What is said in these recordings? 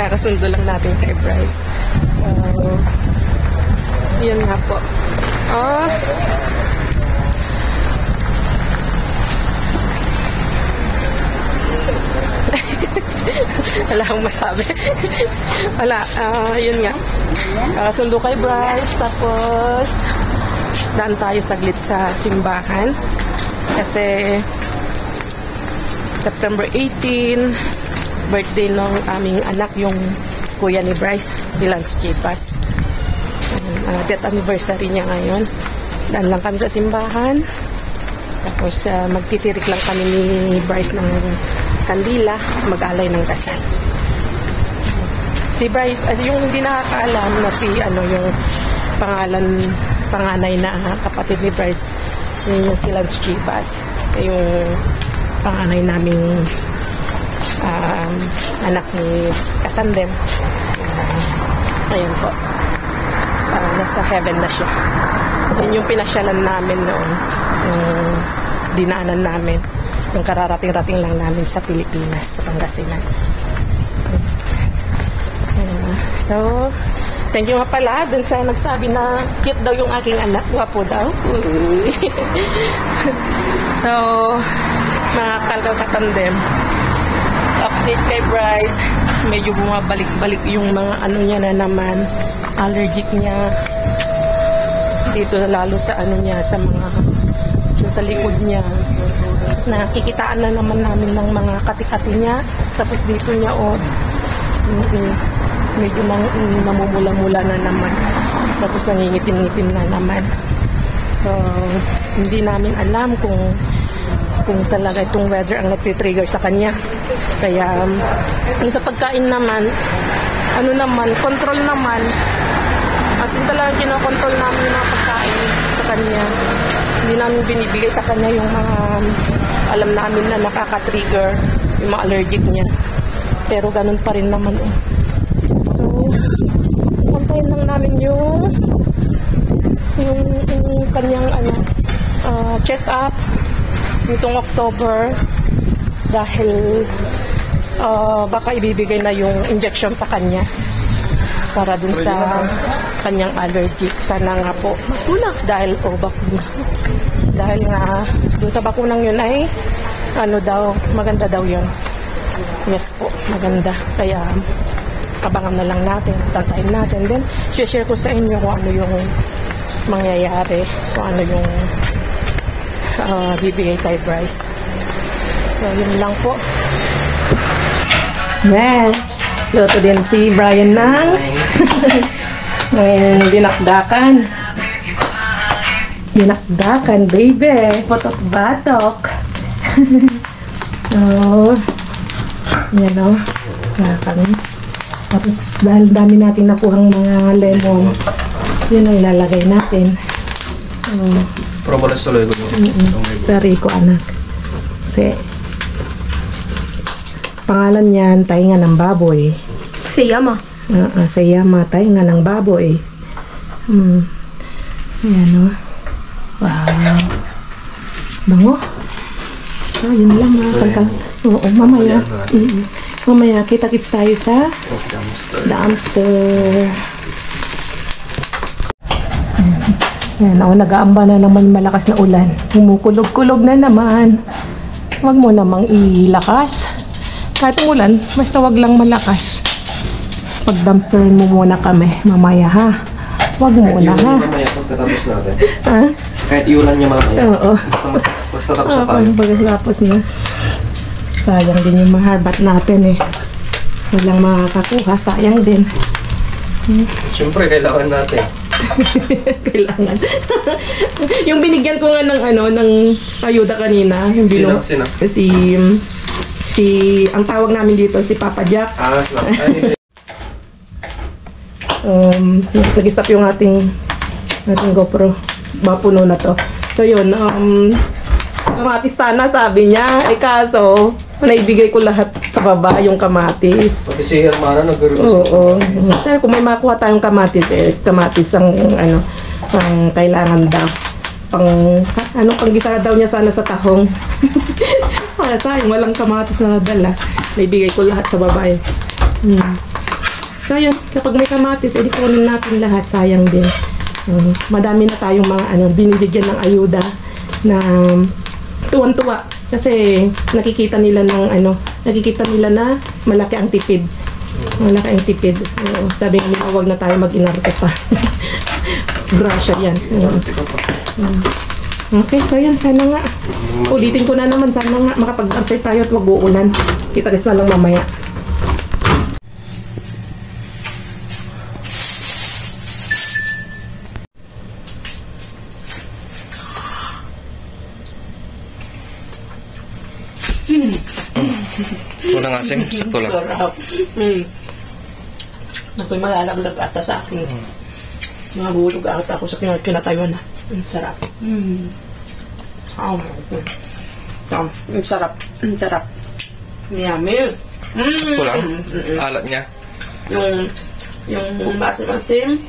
Kakasundo lang natin kay Bryce. So, yun nga po. Oh. Wala akong masabi. Wala. Yun nga. Kakasundo kay Bryce. Tapos, daan tayo saglit sa simbahan. Kasi, September 18, birthday ng aming anak, yung kuya ni Bryce, si Lance Chipas. Death anniversary niya ngayon. Daan lang kami sa simbahan. Tapos magtitirik lang kami ni Bryce ng kandila, mag-alay ng dasal. Si Bryce, yung hindi nakakaalam na si yung panganay na kapatid ni Bryce, yung si Lance Chipas, yung panganay naming anak ni katandem. Ayun po. Nasa heaven na siya. Yun yung pinasyalan namin noon. Yung dinaanan namin. Yung kararating-rating lang namin sa Pilipinas, sa Pangasinan. So, thank you nga pala dun sa nagsabi na cute daw yung aking anak. Wapo daw. So, mga katandem, update kay Bryce, medyo bumabalik-balik yung mga niya na naman, allergic niya dito, lalo sa niya, sa mga sa likod niya. Nakikitaan na naman namin ng mga kati-kati niya, tapos dito niya medyo namumula-mula na naman, tapos nangingitim-ngitim na naman. So, hindi namin alam kung talaga itong weather ang nagtitrigger sa kanya. Kaya sa pagkain naman, control naman. As in talagang kinokontrol namin yung mga pagkain sa kanya. Hindi namin binibigay sa kanya yung mga alam namin na nakaka-trigger, yung mga allergic niya. Pero ganun pa rin naman. So, kontayin lang namin yung kanyang check-up nitong October, dahil baka ibibigay na yung injection sa kanya para dun sa kanyang allergic. Sana nga po dahil bakuna. Dahil nga dun sa bakunang yun ay maganda daw yun. Yes po, maganda. Kaya abangan na lang natin, tantayin natin. Then share ko sa inyo kung ano yung mangyayari, kung ano yung bibigay kay Bryce. So, yun lang po. Yes. So, ito din si Brian ng dinakdakan. Dinakdakan, baby. Batok-batok. So, yan o. Nakakamis. Tapos, dahil dami natin nakuhang mga lemon, yun ang ilalagay natin. Propones tuloy ko mo. Stari ko, anak. Pangalan niyan, tainga ng baboy. Sayama. Sayama, tainga ng baboy. Ayan o. Wow. Bango. So, yun lang mga pagka. Oo, mamaya. Mamaya, kita-kits tayo sa dumpster. Yan, nag-aamba na naman malakas na ulan. Humukulog-kulog na naman. Huwag mo namang ilakas. Kahit umulan, basta wag lang malakas. Pag-dumpsterin mo muna kami. Mamaya ha. Huwag muna ha. Mamaya pagkatapos natin. Ha? Kahit iulan niya mamaya. Oo. Basta tapos na tayo. Pagkatapos na. Sayang din yung maharbat natin eh. Walang makakakuha. Sayang din. Siyempre, kailangan natin. Kailangan. Yung binigyan ko nga ng ayuda kanina, yung Sino? ang tawag namin dito si Papa Jack. Nag-stop yung ating GoPro. Mapuno na to. So yun, kamatis sana sabi niya, kaso naibigay ko lahat sa baba yung kamatis. Pati si Hermana nag-request. Oo. Sir, kung may makuha tayong kamatis, kamatis ang ang kailangan daw. Panggisa daw niya sana sa tahong. Sayang, walang kamatis na nadala. Naibigay ko lahat sa babae. So yun, kapag may kamatis, edi kunin natin lahat, sayang din. Madami na tayong mga binibigyan ng ayuda na tuwan-tuwa kasi nakikita nila na malaki ang tipid. Malaki ang tipid. Sabi nila, huwag na tayo mag-inarte pa. Grasya yan. Okay, so yan, sana nga. Ulitin ko na naman, sana nga makapag-answer tayo at wag uulan. Kita-kits na lang mamaya. Walang asim, sakto lang. Sarap. Ako'y malalaglag ata sa akin. Mahulog ata ako sa pinatayuan na. Sarap. Ang sarap. Ang sarap. Yummy. Sakto lang. Alat niya. Yung masim-masim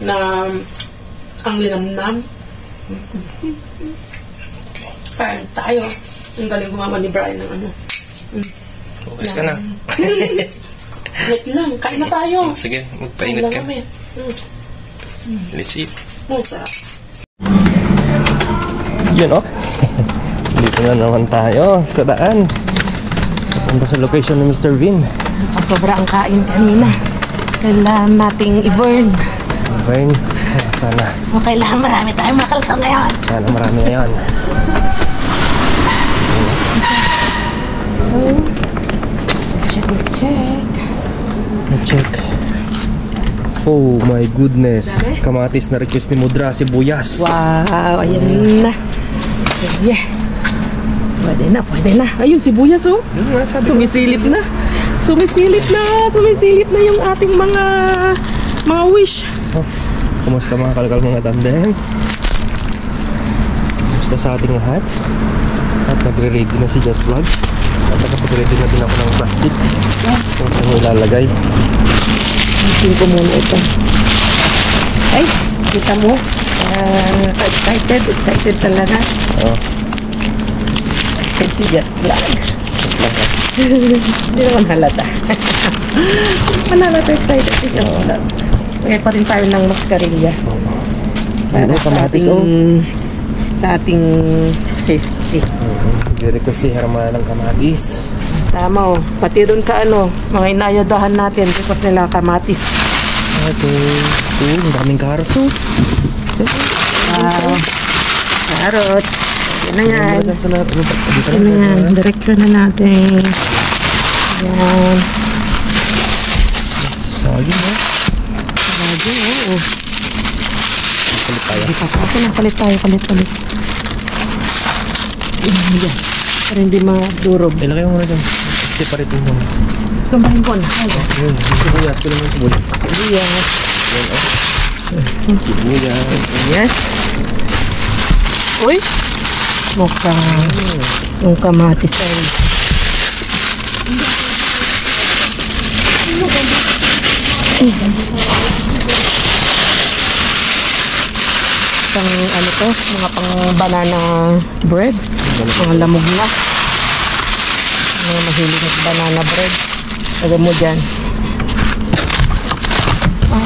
na ang linamnam. Kain tayo. Ang galing gumawa ni Brian ng Bukas ka na. Wait lang, kain na tayo. Sige, magpainit ka. Let's eat. Sarap. Yun Dito na naman tayo sa daan. Punta sa location ni Mr. Vin. Sobra ang kain kanina. Kailangan nating i-burn. Burn. Sana. Kailangan marami tayong makalto ngayon. Sana marami ngayon. Let's check. Oh my goodness. Kamatis na request ni Mudra, sibuyas. Wow, ayan na. Yeah. Pwede na. Ayun, sibuyas Sumisilip na. Sumisilip na yung ating mga wish. Kumusta mga kalkal mga tandem? Kumusta sa ating lahat? At nagre-ready na si Just Vlog. At nakapag-ready na din ako ng plastic. Kung saan mo ilalagay. Tingin ko muna ito. Ay, kita mo. Excited talaga. Excited si Just Vlog. Hindi naman halata. Halata excited si Just Vlog. Kaya pa rin tayo ng mascarilla. Para sa ating safety. Request si Herman ng kamatis. Tama pati dun sa mga inayadahan natin request nila kamatis. Okay. Ang daming carrots Wow. Carrots. Yan na yan. Yan na yan. Direction na natin. Yan. Saging Palit tayo. Yan. Para hindi madurog. Ilagay mo na dyan. Separate mo muna. Tumbahin ko na. Yun. Sibuyas. Kailan mo yung sibuyas? Sibuyas. Uy! Mukhang yung kamatis ay mga pang banana bread, mga lamog na, mga mahilig ng banana bread. Lagay mo dyan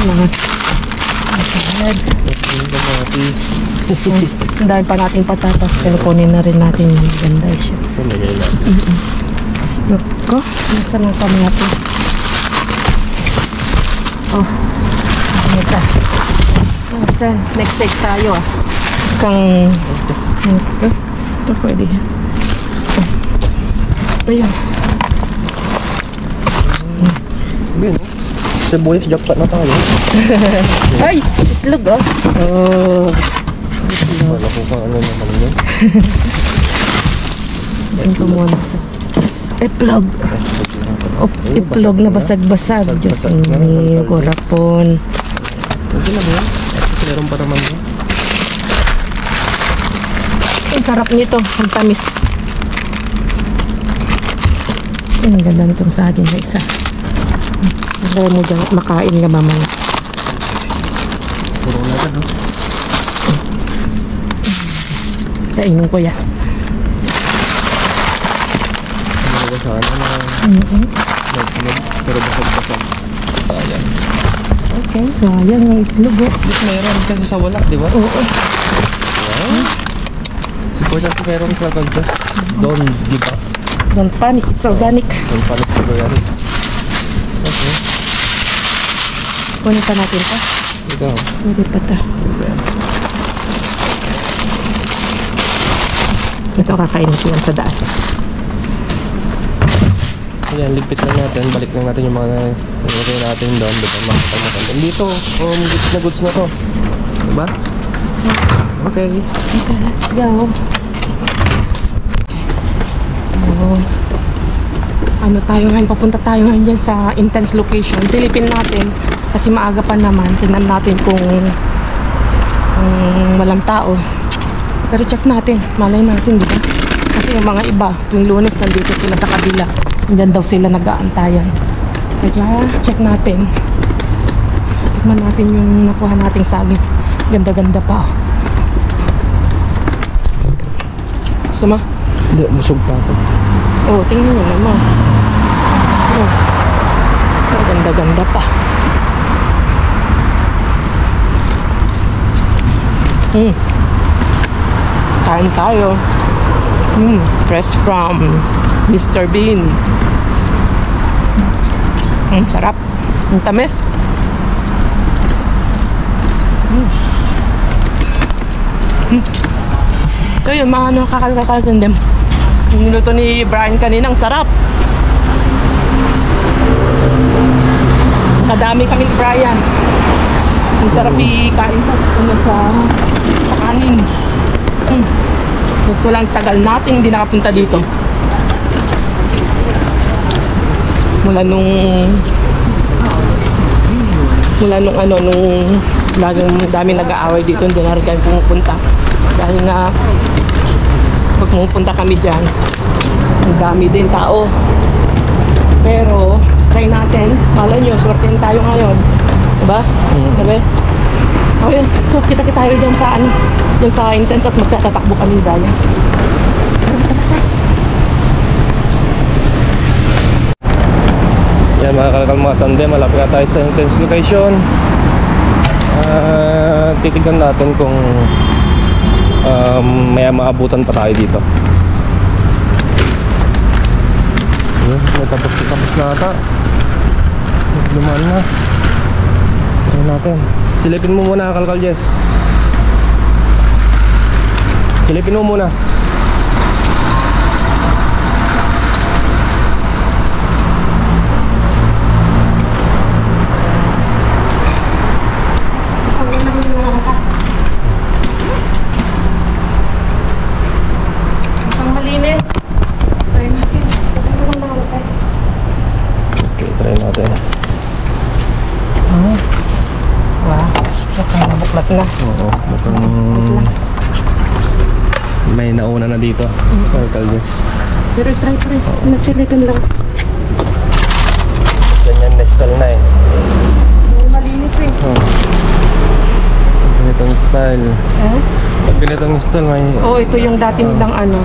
mga bread. Ang dami pa nating patatas, pero kunin na rin natin yung ganda siya. Nako, nasa ng kamatis. Saan? Next take tayo ito pwede. Ayun. Sibuyas, jackpot na tayo. Ay! Itlog Wala ko kung ano naman yun. Doon ko muna. Itlog. Itlog na basag-basag. Diyos ni Korapon. Okay lang yan. Meron pa naman yun. Ang sarap nito. Ang tamis. Ang ganda nitong saging na isa. Kaya mo dyan at makain ka mamaya. Puro na dyan, Kainin ko yan. Ano ba sana na pero basag-basag. sayang. Okay, sayang yung itlog. At meron kasi sa wala, di ba? Oo. Wow. Support natin meron Kalkal Jess. Don't give up. Don't panic, it's organic. Don't panic sa organic. Okay. Kunin pa natin ito. Ito. Pwede pa ito. Ito kakainin ko yan sa daan. Ayan, ligpit lang natin. Balik lang natin yung mga nilagay natin doon. Diba? Makapag-makan. Dito, goods na to. Diba? Okay. Okay, let's go. So, ano tayo ngayon? Papunta tayo ngayon dyan sa intense location. Silipin natin. Kasi maaga pa naman. Tingnan natin kung walang tao. Pero check natin. Malay natin, di ba? Kasi yung mga iba, tuwing Lunes nandito sila sa kabila. Diyan daw sila nag-aantayan. Kaya check natin. Tignan natin yung nakuha nating saging. Ganda-ganda pa. Gusto mo? Hindi, busog pa ako. Oh, tingnan nyo naman. Oh. Ganda-ganda pa. Kain tayo. Fresh from Mr. Bean. Sarap. Ang tamis. So yun, mga ano, kakal-kakal din. Yung niluto ni Brian kaninang sarap. Kadami kami ni Brian. Ang sarap ikain sa kanin. Ito lang tagal natin hindi nakapunta dito. Mula nung laging dami nag-aaway dito, hindi na rin kami pumupunta. Dahil nga pag pumupunta kami dyan, ang dami din tao. Pero try natin, malay nyo, swertein tayo ngayon, diba? Sabi? Okay, so kita-kita tayo dyan sa dyan sa intense at magtatatakbo kami dahil. Yan mga Kalkal, mga tandem, malapit na tayo sa intense location. Titignan natin kung may maabutan pa tayo dito. May tapos na ata. Lumaan na. Try natin. Silipin mo muna Kalkal Jess. Silipin mo muna. Na. Oo, mukhang may nauna na dito. Kalkal Jess. Pero try. Nasilikan lang. Ganyan nestal na eh. Malinis eh. Ganitong style. Pag ganitong style may... ito yung dati nilang ano.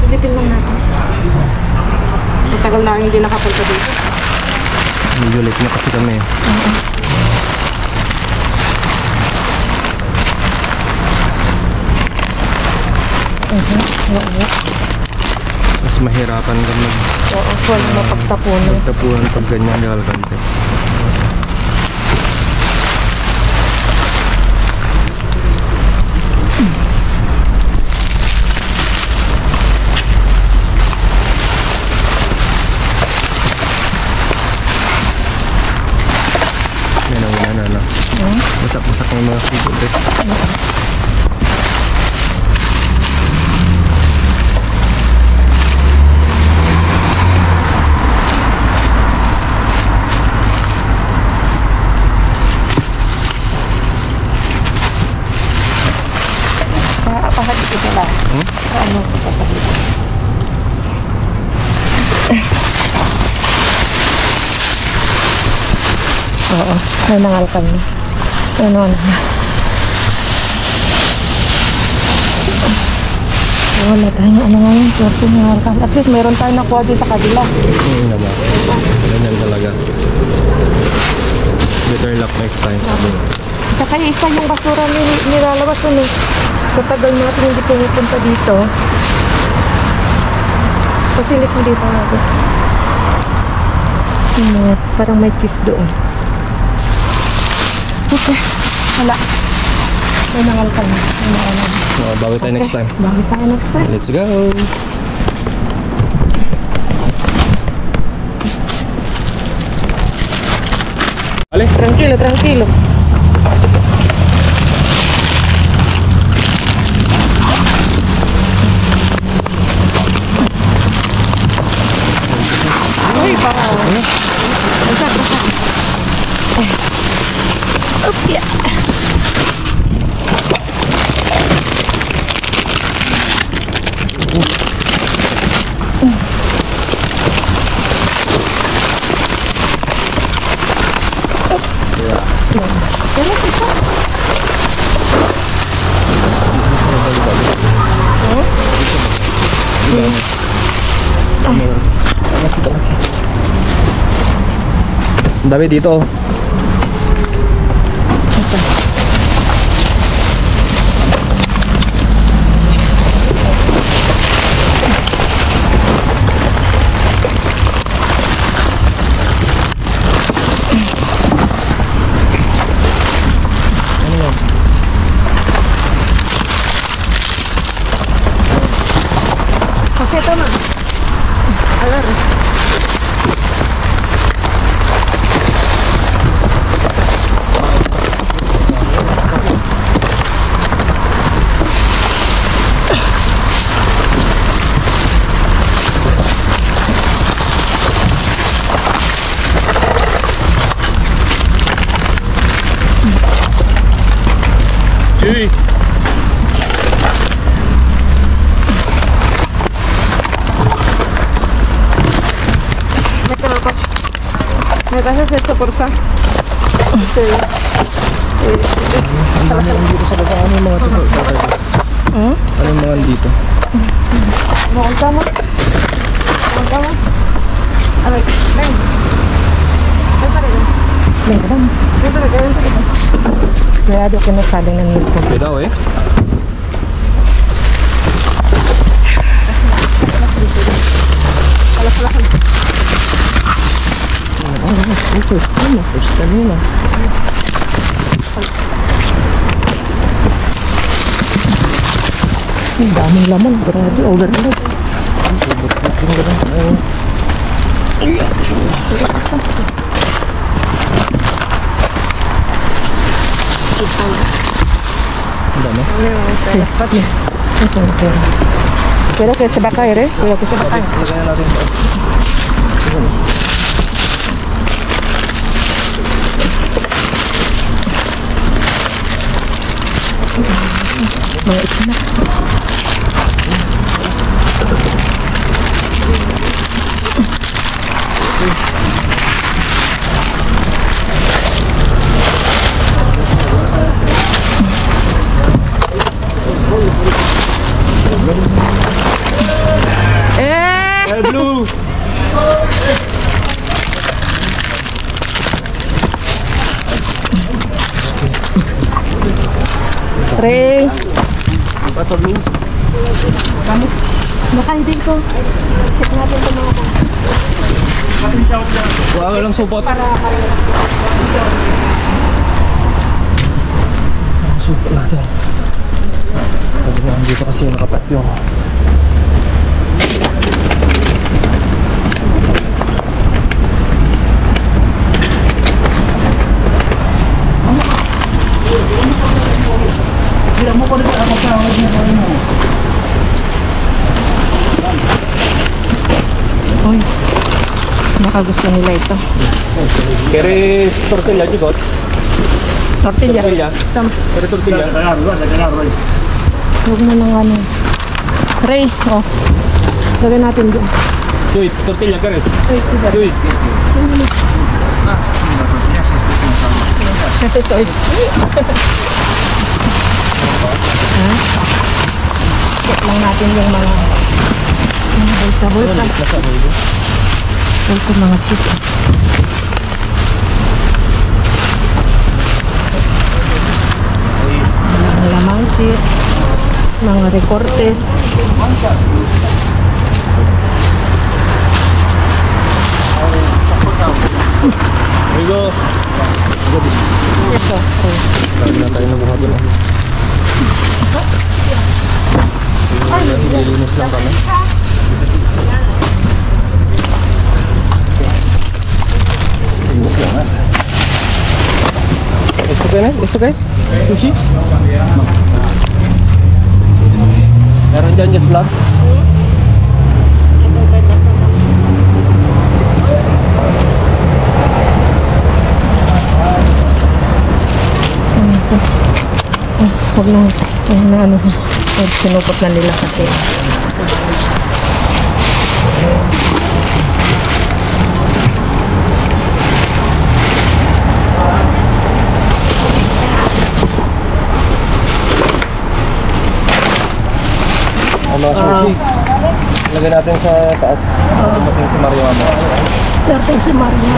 Silipin lang natin. Matagal na hindi nakapunta dito. Medyo late na kasi kami. Mas mahirapan ka wala mapagtapunan. magtapunan pag ganyan Kalkal Jess. Yan ang una na. Masak-masak ng mga seafood eh. Pahati ko lang. Ano ko pa sabi? Oo, nanangalkan mo. Ano na. wala tayong ano ngayon, swerte nga. At least meron tayong nakuha din sa kabila. Naman. Ganyan talaga. Better luck next time. Saka isa yung basura nilalabas yun eh. Sa tagal natin hindi pumupunta dito. Pasilip mo dito natin. Parang may cheese doon. Okay. Wala. May nangalkan. Bawi tayo next time. Bawi tayo next time. Let's go! Ale? Tranquilo, tranquilo. Uy, baka. Basta. Okay. Ang dami dito. Kasi ito na. Alar. Uy! ¿Me pasas esto, porfa? Sí. Ang dami dito sa baba. Ano yung mga ito? Ano yung mga dito? ¿Aguantamos? ¿Aguantamos? A ver, ven. Ven para acá. Venga, vamos. Ven para acá, ven para acá. Cuidado que no salen en el fondo. Cuidado eh. Ito, estamos. Pues camina. Ang daming laman. Grabe, overload. Ang dami. Cuidado que se va a caer, eh. Cuidado que se va a caer. Lagyan natin ito. Mga ito na. Hey, Blue! Ray! Pasa, Blue. Vamos. Makain din ko. Check natin ito mga ko. Huwag ka lang supot. Supot natin. Pwede nga dito kasi nakapat yung Uy, baka gusto nila ito. ¿Quieres tortilla, chicos? Tortilla. Tortilla. Sam. ¿Quieres tortilla? Huwag mo nang ano. Ray, oh. Lagyan natin doon. Chuy, tortilla, ¿quieres? Ray, siya. Chuy. Kasi ito is... Check lang natin yung mga bulsa-bulsa. Ito mga cheese. Mga lamang cheese. Mga recortes. Amigo! Ito. Lagi na tayo nabuhat yun. Lilinis lang kami. Lilinis lang ha. Gusto kayo na? Gusto guys? Sushi? Meron dyan just vlog? Huwag lang ano, sinupot na nila kasi Ang mga sushi lagay natin sa taas. Dating si Mario Ama. dating si Maria.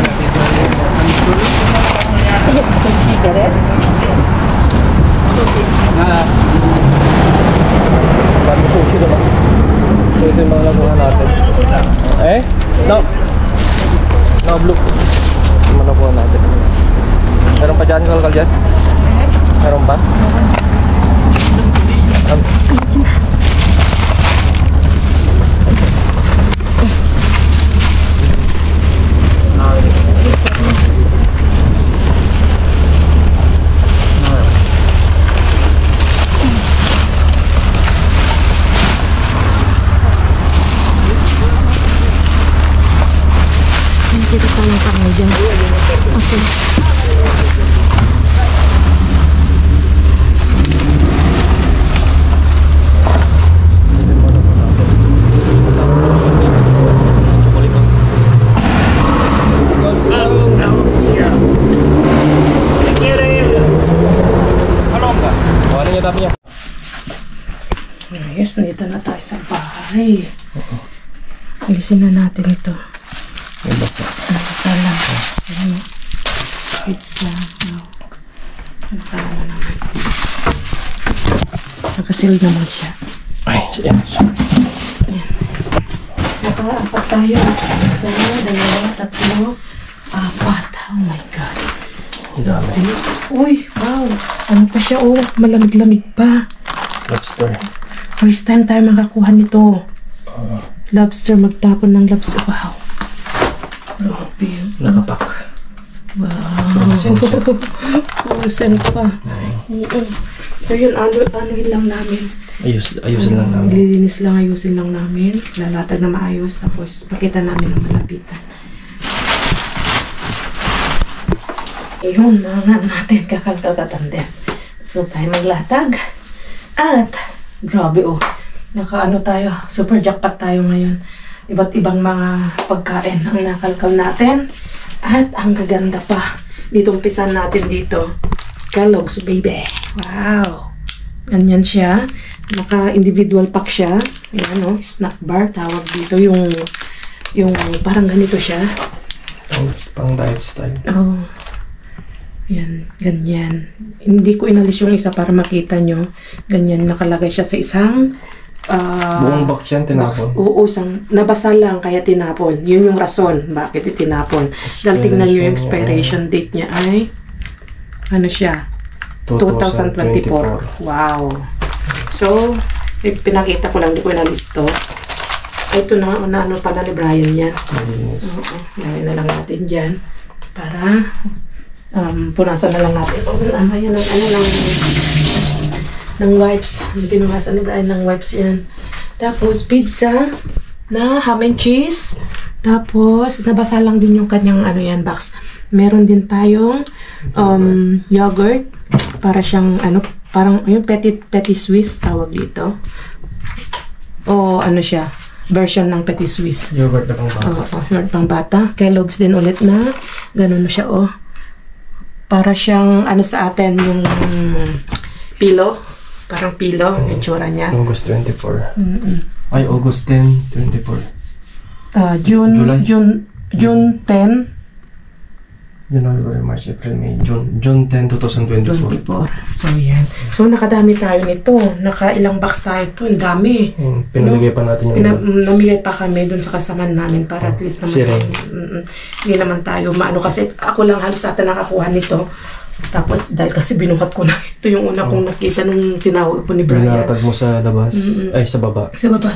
Bago sushi naman. So ito yung mga nakuha natin. Eh? No. No, blue. Ito yung mga nakuha natin. Meron pa dyan, Kalkaljas? Meron pa? Dito tayo kami dyan. Okay. Ayos, dito na tayo sa bahay. Alisin na natin ito. Basa lang. Pizza. Ano naman. Nakasil naman siya. Ay, yan. Naka-apat tayo. Isa, dalawa, tatlo, apat. Oh my God. Ang dami. Uy, wow. Ano pa siya? Oh, malamig-lamig pa. Lobster. First time tayo makakuha nito. Lobster, magtapon ng lobster. Wow. Grabe yun. Nakapak. Wow. Frozen pa. Ito yun, anuhin lang namin. Ayusin lang namin. Lilinis lang, ayusin lang namin. Lalatag na maayos. Tapos, pakita namin ang malapitan. Ayun, mga natin. Kakalkal katandem. So, tayo maglatag. At, grabe oh. Nakaano tayo. Super jackpot tayo ngayon. Iba't ibang mga pagkain ang nakalkal natin. At ang gaganda pa. Dito umpisan natin dito. Kellogg's baby. Wow. Ganyan siya. Naka-individual pack siya. Ayan o. Snack bar. Tawag dito yung parang ganito siya. Pang diet style. Oh. Yan. Ganyan. Hindi ko inalis yung isa para makita nyo. Ganyan. Nakalagay siya sa isang buong box yan, tinapon. Oo, nabasa lang kaya tinapon. Yun yung rason bakit itinapon. Dahil tingnan nyo yung expiration date niya ay ano siya? 2024. Wow. So, pinakita ko lang, di ko inalis to. Ay, ito na, ano pala ni Brian yan. Oo, lagay na lang natin dyan. Para, punasan na lang natin. Yan ang ng wipes. Pinunasan ni Brian ng wipes yan. Tapos, pizza na ham and cheese. Tapos, nabasa lang din yung kanyang box. Meron din tayong yogurt. Para siyang, parang yung petit Swiss tawag dito. O ano siya, version ng petit Swiss. Yogurt na pang bata. Yogurt pang bata. Kellogg's din ulit na. Ganun na siya, Para siyang, sa atin, yung pillow. Parang pillow, yung itsura niya. August 24. Ay, August 10, 24. June, July? June 10, January, March, April, May, June 10, 2024. 24. So, yan. So, nakadami tayo nito. Nakailang box tayo ito. Ang dami. Pinalagay pa natin yung... Namigay pa kami dun sa kasamaan namin para at least naman... Si Ray. Hindi naman tayo maano kasi ako lang halos ata nakakuha nito. Tapos, dahil kasi binuhat ko na. Ito yung una kong nakita nung tinawag po ni Brian. Binatag mo sa labas. Ay, sa baba. Sa baba.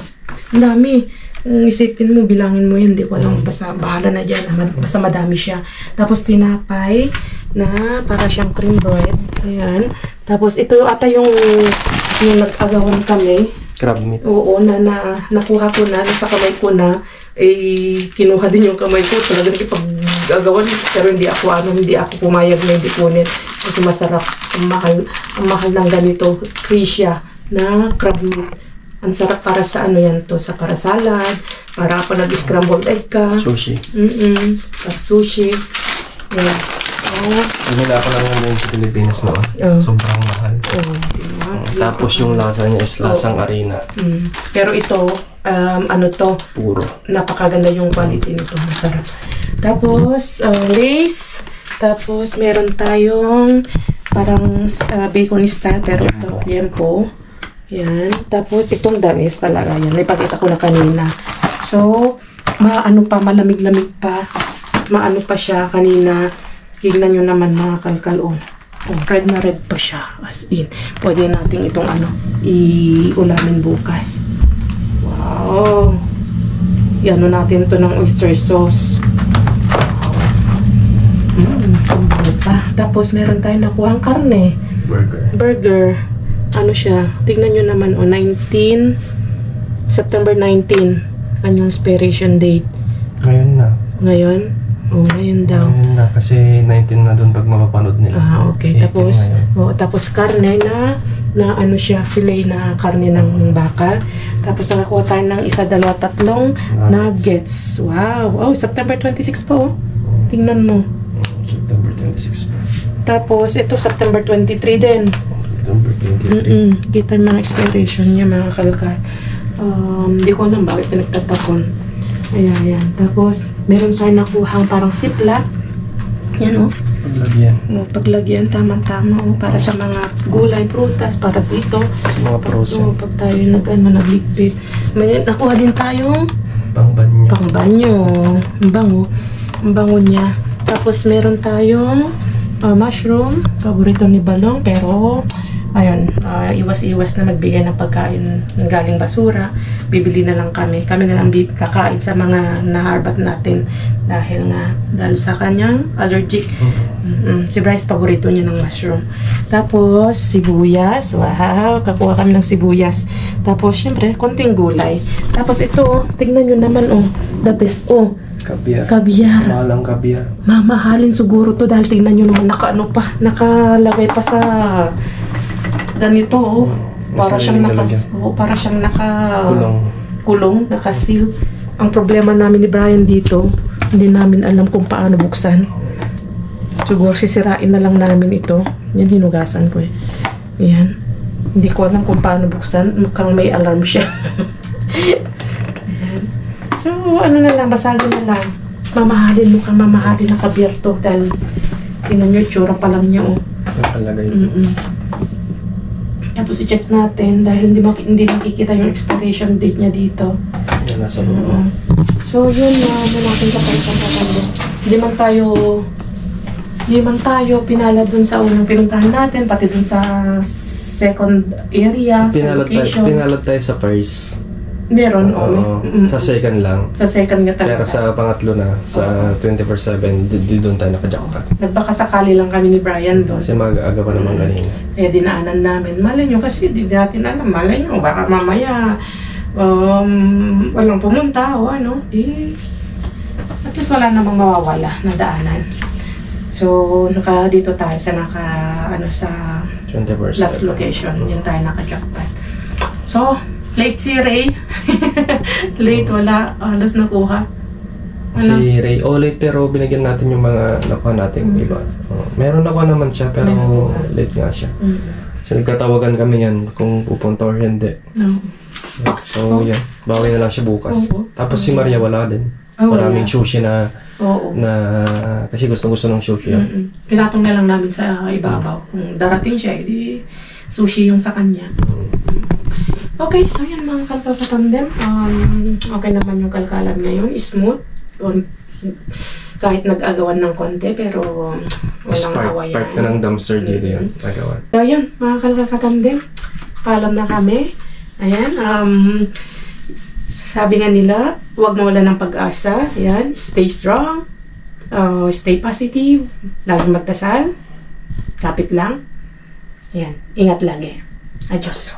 Ang dami. Kung isipin mo, bilangin mo yun, hindi ko alam, basta bahala na dyan, basta madami siya. Tapos tinapay na para siyang cream bread. Ayan. Tapos ito ata yung nag-agawan kami. Crab meat. Oo, nakuha ko na, nasa kamay ko na, kinuha din yung kamay ko. Talagang ipag-agawan, pero hindi ako pumayag na hindi kunin. Kasi masarap, ang mahal ng ganito, Krisha, na crab meat. Ang sarap para sa ano yan to, sa para salad, para pa nag-scrambled egg ka. Sushi. Para sushi. Yeah. Binila ko lang ngayon sa Pilipinas noon. Sobrang mahal. Diba? Tapos yung lasa niya is lasang arena. Pero ito, ano to? Puro. Napakaganda yung quality nito. Masarap. Tapos, lace. Tapos, meron tayong parang bacon style. Pero ito, yempo. Yan. Tapos, itong damis talaga. Yan. Ipakita ko na kanina. So, malamig-lamig pa. Maano pa siya kanina. Tignan nyo naman mga kalkal. Oh, red na red pa siya. As in. Pwede natin itong iulamin bukas. Wow. Yan natin to ng oyster sauce. Pa. Tapos, meron tayong nakuhang karne. Burger. Ano siya? Tignan nyo naman, September 19. Anyong expiration date? Ngayon na. Ngayon? Ngayon daw. Ngayon na, kasi 19 na doon pag mapapanood nila. Okay. Tapos karne na ano siya, filet na karne ng baka. Tapos nakakuha tayo ng 1, 2, 3 nuggets. Wow! September 26 po. Tingnan mo. September 26 pa. Tapos ito, September 23 din. September 23. Kita yung mga expiration niya, mga kalkal. Hindi ko alam bakit pinagtatapon. Ayan. Tapos, meron tayo nakuhang parang ziplock. Yan Paglagyan. Paglagyan, tama-tama. Para sa mga gulay, prutas, para dito. Sa mga frozen. Pag tayo nagligpit. May nakuha din tayong pangbanyo. Ang bango niya. Tapos, meron tayong mushroom. Paborito ni Balong, pero ayun, iwas-iwas na magbigay ng pagkain ng galing basura. Bibili na lang kami. Kami na lang kakain sa mga naharbat natin dahil sa kanyang allergic. Si Bryce, paborito niya ng mushroom. Tapos, sibuyas. Wow, kakuha kami ng sibuyas. Tapos, syempre, konting gulay. Tapos ito, tignan nyo naman, the best, Kabyar. Mahalang kabyar. Mamahalin siguro to dahil tignan nyo naman, nakalagay pa sa ganito, para siyang kulong, nakasil. Ang problema namin ni Brian dito, hindi namin alam kung paano buksan. Siguro sisirain na lang namin ito. Yan, hinugasan ko Ayan. Hindi ko alam kung paano buksan. Mukhang may alarm siya. Ayan. So, basagin na lang. Mamahalin na kabyar to dahil tingnan nyo, tsura pa lang niya, Nakalagay ito. Tapos i-check natin dahil hindi nakikita yung expiration date niya dito. Yan, nasa baba. So yun, natin kapag-kapag. Hindi man tayo pinala dun sa unang pinuntahan natin, pati dun sa second area, sa location. Pinalad tayo sa first. Meron, Sa second lang. Sa second nga talaga. Pero sa pangatlo na, sa 24/7, di doon tayo nakajakpa. Nagbakasakali lang kami ni Brian doon. Kasi mag-aga pa naman kanina. Kaya dinaanan namin. Malay nyo kasi di natin alam. Malay nyo, baka mamaya walang pumunta o at least wala namang mawawala na daanan. So, dito tayo sa sa 24/7. last location. Yun tayo naka-jackpot. So, late si Ray. Late, wala. Halos nakuha. Si Ray, late pero binigyan natin yung mga nakuha natin iba. Meron nakuha naman siya pero late nga siya. Kasi So, nagtatawagan kami yan kung pupunta or hindi. No. So, yan. Bawi na lang siya bukas. Oo. Tapos si Maria wala din. Wala. Maraming sushi na Oo. kasi gusto ng sushi yan. Pinatong na lang namin sa ibabaw. Kung darating siya, edi sushi yung sa kanya. Okay, so yan mga kalkalkatandem. Okay naman yung kalkalan ngayon. Smooth. Kahit nag-agawan ng konti, pero walang awayan. Park na ng dumpster dito yan. Agawan. So yun, mga kalkalkatandem. Paalam na kami. Ayan. Sabi nga nila, huwag mawala ng pag-asa. Ayan. Stay strong. Stay positive. Laging magdasal. Kapit lang. Ayan. Ingat lagi. Adios.